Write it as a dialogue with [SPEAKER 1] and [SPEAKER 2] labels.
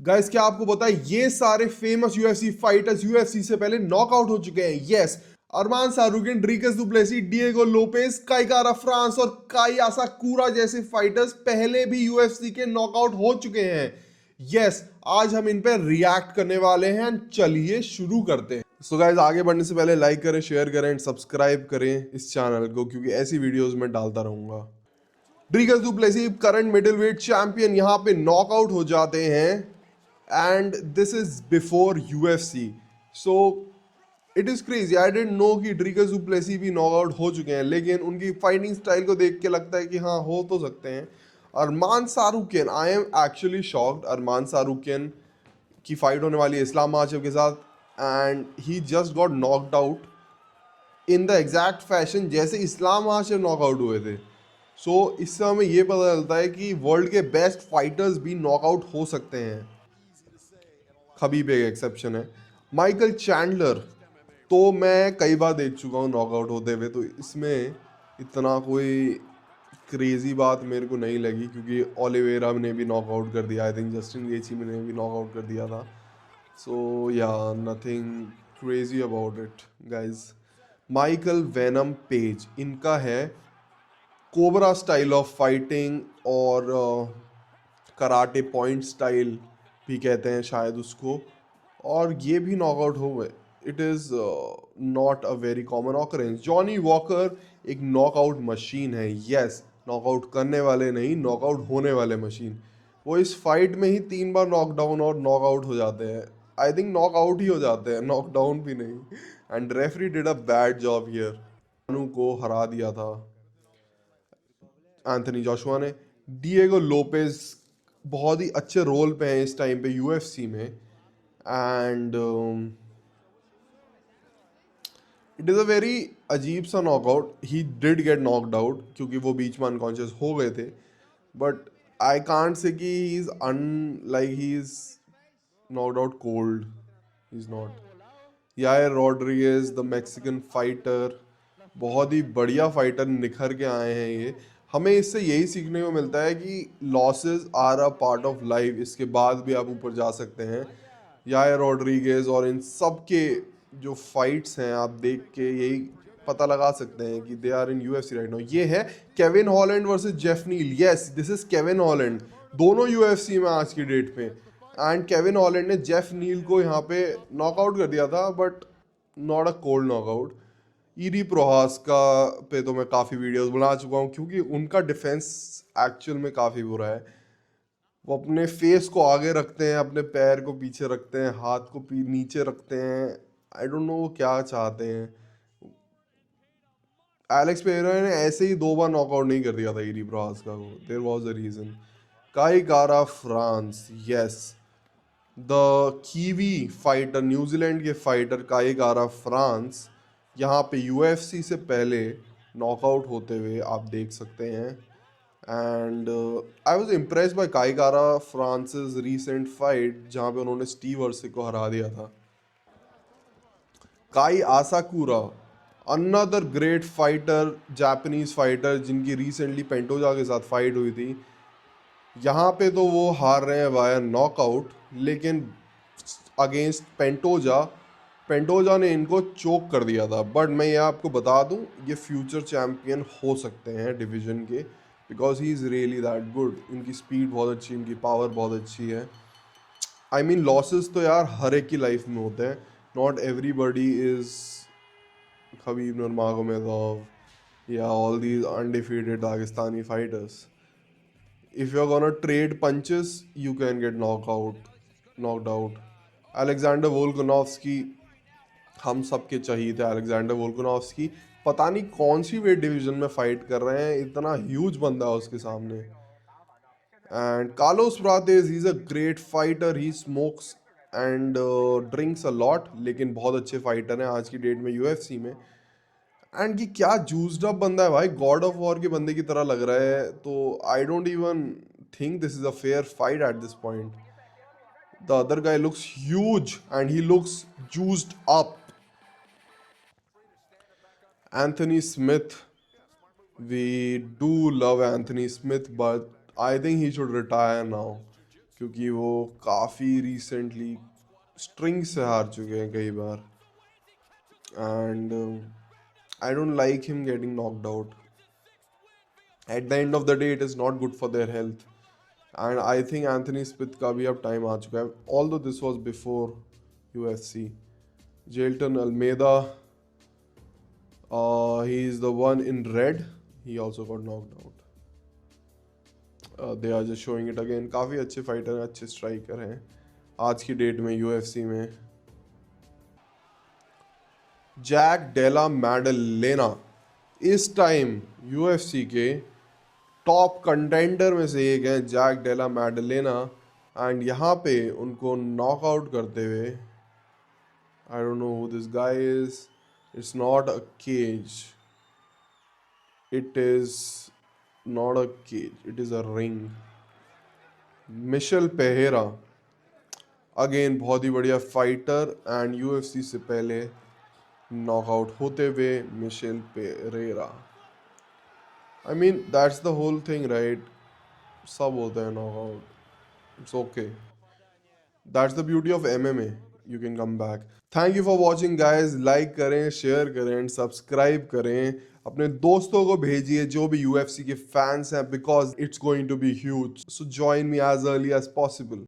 [SPEAKER 1] Guys क्या आपको पता है ये सारे फेमस यूएफसी फाइटर्स यूएफसी से पहले नॉकआउट हो चुके हैं। यस, अरमान सारूकिन, ड्रीकस डुप्लेसी, डिएगो लोपेस, काइकारा फ्रांस और काई आसाकुरा जैसे फाइटर्स पहले भी यूएफसी के नॉकआउट हो चुके हैं। यस, आज हम इन पे रिएक्ट करने वाले हैं। चलिए शुरू करते हैं। सो गाइस, आगे बढ़ने से पहले लाइक करें, शेयर करें एंड सब्सक्राइब करें इस चैनल को, क्योंकि ऐसी वीडियोस मैं डालता रहूंगा। ड्रीकस डुप्लेसी करंट मिडिलवेट चैंपियन यहाँ पे नॉकआउट हो जाते हैं and this is before UFC. So it is crazy. I didn't know कि ड्रीकस डुप्लेसी भी नॉकआउट हो चुके हैं, लेकिन उनकी फाइटिंग स्टाइल को देख के लगता है कि हाँ हो तो सकते हैं। अरमान Tsarukyan, I am actually shocked. Armaan Tsarukyan की फाइट होने वाली है इस्लाम माचेव के साथ and he just got knocked out in the exact fashion जैसे इस्लाम माचेव नॉकआउट हुए थे। सो इससे हमें ये पता चलता है कि वर्ल्ड के बेस्ट फाइटर्स भी नॉकआउट हो सकते हैं। खबीब एक एक्सेप्शन है। माइकल चैंडलर तो मैं कई बार देख चुका हूँ नॉकआउट होते हुए, तो इसमें इतना कोई क्रेजी बात मेरे को नहीं लगी, क्योंकि ओलिवेरा ने भी नॉकआउट कर दिया। आई थिंक जस्टिन गेची ने भी नॉकआउट कर दिया था। सो या nothing crazy about it guys. Michael venom page, इनका है कोबरा स्टाइल ऑफ फाइटिंग और कराटे पॉइंट स्टाइल भी कहते हैं शायद उसको, और ये भी नॉकआउट हो गए। It is not a very common occurrence. Johnny walker एक नॉकआउट मशीन है। यस, नॉकआउट करने वाले नहीं, नॉकआउट होने वाले मशीन। वो इस फाइट में ही 3 बार नॉकडाउन और नॉकआउट हो जाते हैं। आई थिंक नॉकआउट ही हो जाते हैं, नॉकडाउन भी नहीं। And referee did a bad job here. को हरा दिया था एंथनी जोशुआ ने। डिएगो लोपेज बहुत ही अच्छे रोल पे हैं इस टाइम पे यूएफसी में, and it is a very अजीब सा knockout. He did get knocked out क्योंकि वो बीच में अनकॉन्शियस हो गए थे, बट आई कांट से कि he is like he is knocked out cold. He is not. Yair Rodriguez the Mexican fighter, बहुत ही बढ़िया फाइटर निखर के आए हैं ये। हमें इससे यही सीखने को मिलता है कि losses are a part of life, इसके बाद भी आप ऊपर जा सकते हैं। यायर रॉड्रिगेज और इन सब के जो फाइट्स हैं आप देख के यही पता लगा सकते हैं कि they are in UFC right now. ये है Kevin Holland versus Geoff Neal. Yes, this is Kevin Holland. दोनों यूएफसी में आज की डेट पे, एंड केविन हॉलैंड ने जेफ नील को यहाँ पे नॉकआउट कर दिया था, but not a cold knockout. Jiri Prochazka पे तो मैं काफ़ी वीडियोस बना चुका हूँ, क्योंकि उनका डिफेंस एक्चुअल में काफ़ी बुरा है। वो अपने फेस को आगे रखते हैं, अपने पैर को पीछे रखते हैं, हाथ को नीचे रखते हैं। आई डोंट नो वो क्या चाहते हैं। एलेक्स पेरेरा ने ऐसे ही 2 बार नॉकआउट नहीं कर दिया था ईरी प्रोहास का, देयर वाज अ रीजन। काई गारा France, yes, the kiwi fighter, New Zealand के फाइटर काई गारा फ्रांस यहाँ पे यूएफसी से पहले नॉकआउट होते हुए आप देख सकते हैं। And I was impress by काई गारा फ्रांसिस रिसेंट फाइट, जहाँ पे उन्होंने स्टीव अर्सिक को हरा दिया था। Kai Asakura, another great fighter, Japanese fighter, जिनकी रिसेंटली पेंटोजा के साथ फाइट हुई थी। यहाँ पे तो वो हार रहे हैं वाया नॉकआउट, लेकिन अगेंस्ट पेंटोजा, पेंटोजा ने इनको चोक कर दिया था। बट मैं ये आपको बता दूं, ये फ्यूचर चैम्पियन हो सकते हैं डिवीजन के, because he is really that good. इनकी स्पीड बहुत अच्छी, इनकी पावर बहुत अच्छी है। आई मीन लॉसेस तो यार हर एक की लाइफ में होते हैं। नॉट एवरीबडी इज खबीब नुरमागोमेदोव या all these undefeated Dagestani fighters. If you're gonna trade punches, you can get knocked out. Alexander Volkanovski, हम सबके चाहिए थे अलेक्जेंडर वोल्कनोव्स्की। पता नहीं कौन सी वेट डिवीजन में फाइट कर रहे हैं, इतना ह्यूज बंदा है उसके सामने। And Carlos Prates, he is a great fighter, he smokes and drinks a lot, लेकिन बहुत अच्छे फाइटर हैं आज की डेट में यूएफसी में। एंड ये क्या जूस्ड अप बंदा है भाई, गॉड ऑफ वॉर के बंदे की तरह लग रहा है। तो I don't even think this is a fair fight at this point. The other guy looks huge and he looks juiced up. Anthony Smith, we do love Anthony Smith, but I think he should retire now, क्योंकि वो काफ़ी recently string से हार चुके हैं कई बार, and I don't like him getting knocked out. At the end of the day it is not good for their health. And I think Anthony Smith का भी अब टाइम आ चुका है, although this was before UFC. Jailton Almeida, he is the one in red, he also got knocked out. They are just showing it again. काफ़ी अच्छे fighter हैं, अच्छे स्ट्राइकर हैं आज की डेट में UFC में. जैक डेला मैडलेना इस टाइम UFC के टॉप कंटेंडर में से एक हैं, जैक डेला मैडलेना. एंड यहाँ पे उनको नॉकआउट करते हुए, I don't know who this guy is. It's not a cage, it is not a cage, it is a ring. Michel Pereira again बहुत ही बढ़िया फाइटर, एंड UFC से पहले नॉकआउट होते हुए Michel Pereira. I mean that's the whole thing right, सब होते हैं knockout, it's okay. That's the beauty of MMA. You can come back. Thank you for watching guys. Like करें, share करें and subscribe करें. अपने दोस्तों को भेजिए जो भी UFC के फैंस हैं, because it's going to be huge. So join me as early as possible.